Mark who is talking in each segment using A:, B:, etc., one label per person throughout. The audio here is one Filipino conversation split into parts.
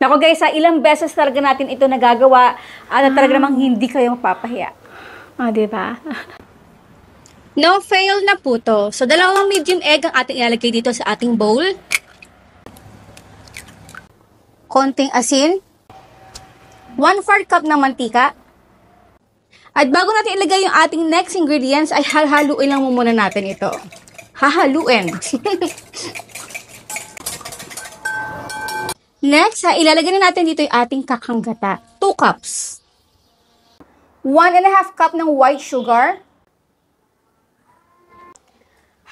A: Naku guys, ilang beses talaga natin ito nagagawa at talaga namang hindi kayo mapapahiya. Diba? No, fail na po to. So, dalawang medium egg ang ating ilalagay dito sa ating bowl. Konting asin. 1/4 cup ng mantika. At bago natin ilagay yung ating next ingredients, ay haluin lang muna natin ito. Hahaluin. Next, ilalagay na natin dito yung ating kakanggata. 2 cups. 1.5 cup ng white sugar.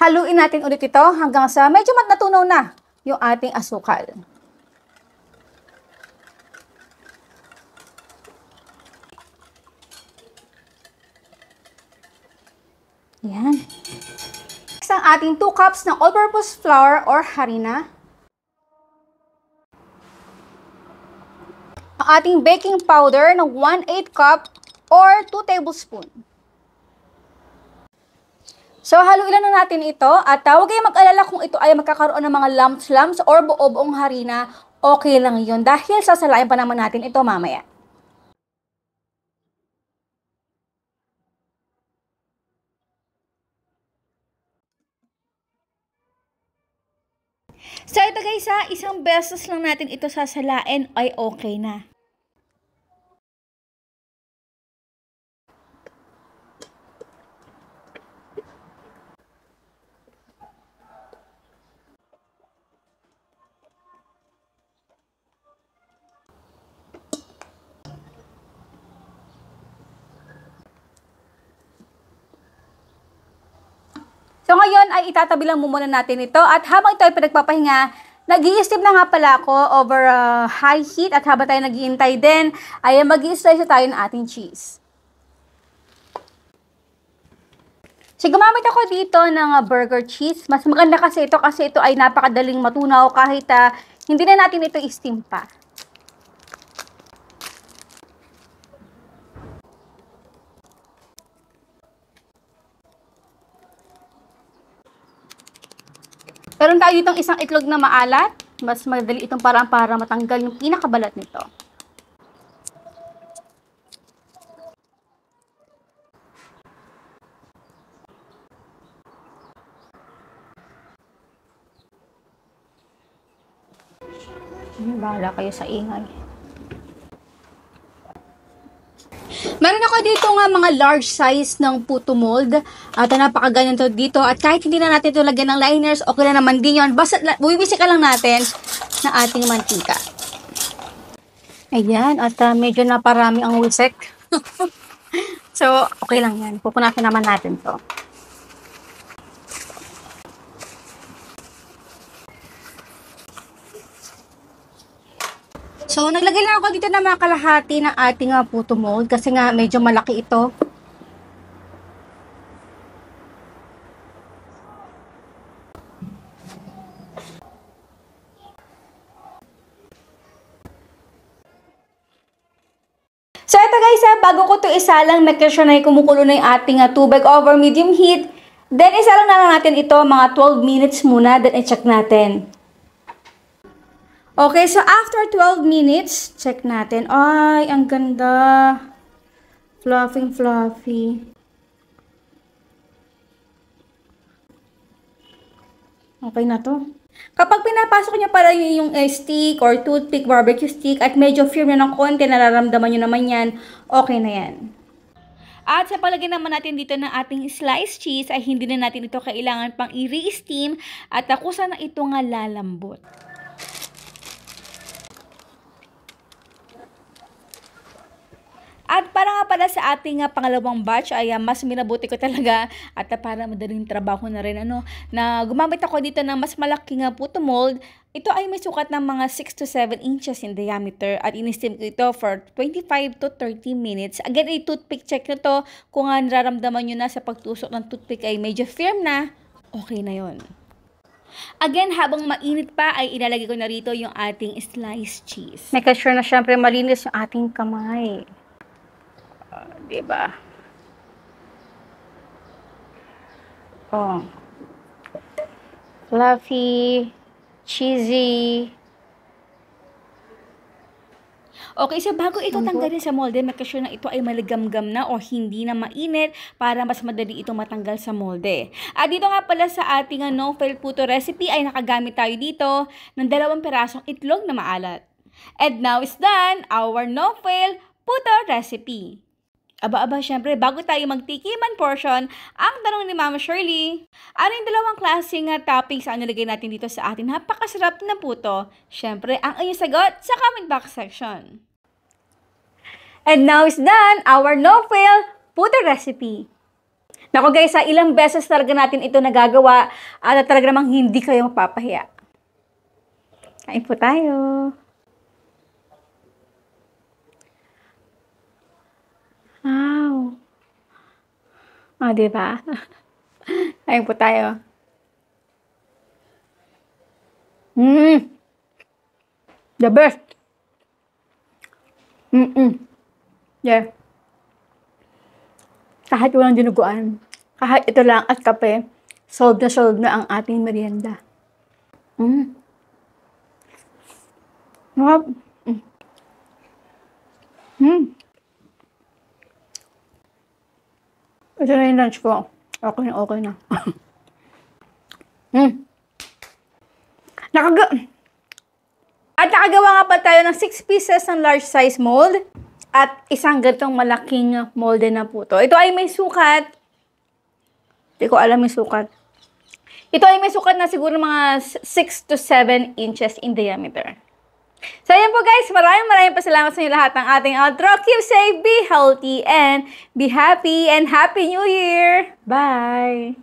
A: Haluin natin ulit ito hanggang sa medyo natunaw na yung ating asukal. Yan. Next, ang ating 2 cups ng all-purpose flour or harina. Ang ating baking powder ng 1/8 cup or 2 tablespoon. So, haluin lang natin ito at huwag kayong mag-alala kung ito ay magkakaroon ng mga lumps or buo-buong harina, okay lang yun dahil sasalain pa naman natin ito mamaya. So, ito guys isang beses lang natin ito sasalain ay okay na. So ngayon ay itatabi lang muna natin ito at habang ito ay pinagpapahinga, nag-i-steam na nga pala ako over high heat at habang tayo nag-iintay din, ay mag-i-slice tayo ng ating cheese. So gumamit ako dito ng burger cheese. Mas maganda kasi ito ay napakadaling matunaw kahit hindi na natin ito i-steam pa. Meron tayo ditong isang itlog na maalat. Mas madali itong parang para matanggal yung pinakabalat nito. Bahala kayo sa ingay. Meron ako dito nga mga large size ng puto mold at napakaganyan to dito at kahit hindi na natin ito lagyan ng liners, okay na naman din yun. Basta buwibisi ka lang natin ng ating mantika. Ayan, at medyo naparami ang wisek. So, okay lang yan. Pupunasan naman natin to. So, naglagay lang ako dito ng mga kalahati ng ating puto mold kasi nga medyo malaki ito. So, ito guys bago ko ito isalang, make sure na kumukulo na yung ating tubig over medium heat. Then, isalang na lang natin ito mga 12 minutes muna, then i-check natin. Okay, so after 12 minutes, check natin. Ay, ang ganda. Fluffy. Okay na to. Kapag pinapasok niyo pala yung stick or toothpick, barbecue stick, at medyo firm na ng konti, nararamdaman nyo naman yan, okay na yan. At sa palagay naman natin dito ng ating sliced cheese, ay hindi na natin ito kailangan pang i-re-steam at kusa na ito nga lalambot. At para nga pala sa ating pangalawang batch ay mas minabuti ko talaga at para madaling trabaho na rin na gumamit ako dito ng mas malaking puto mold. Ito ay may sukat ng mga 6 to 7 inches in diameter at in-steam ko ito for 25 to 30 minutes. Again, ay toothpick check na to kung nararamdaman nyo na sa pagtusok ng toothpick ay medyo firm na, okay na yon. Again, habang mainit pa ay ilalagay ko na rito yung ating sliced cheese. Make sure na syempre malinis yung ating kamay. Diba? Oh. Fluffy, cheesy. Okay, so bago ito tanggalin sa molde, make sure na ito ay maligamgam na o hindi na mainit para mas madali itong matanggal sa molde. At dito nga pala sa ating no-fail puto recipe ay nakagamit tayo dito ng 2 pirasong itlog na maalat. And now is done our no-fail puto recipe. Aba, syempre, bago tayo magtikiman portion, ang tanong ni Mama Shirley, ano yung 2 klaseng toppings ang nilagay natin dito sa ating napakasarap na puto? Syempre, ang inyong sagot sa comment box section. And now is done our no-fail puto recipe. Naku guys, ilang beses talaga natin ito nagagawa at talaga namang hindi kayo mapapahiya. Kain po tayo. Wow. Diba? Kain po tayo. The best. Yeah. Kahit walang dinuguan, kahit ito lang at kape, solve na ang ating merienda. Sarap. Ito na yung lunch ko. Okay na. Nakagawa nga pa tayo ng 6 pieces ng large size mold at isang ganitong malaking molde na puto. Ito ay may sukat. Hindi ko alam yung sukat. Ito ay may sukat na siguro mga 6 to 7 inches in diameter. So, ayan po guys. Maraming pasalamat sa inyo lahat ng ating outro. Keep safe, be healthy, and be happy, and Happy New Year! Bye!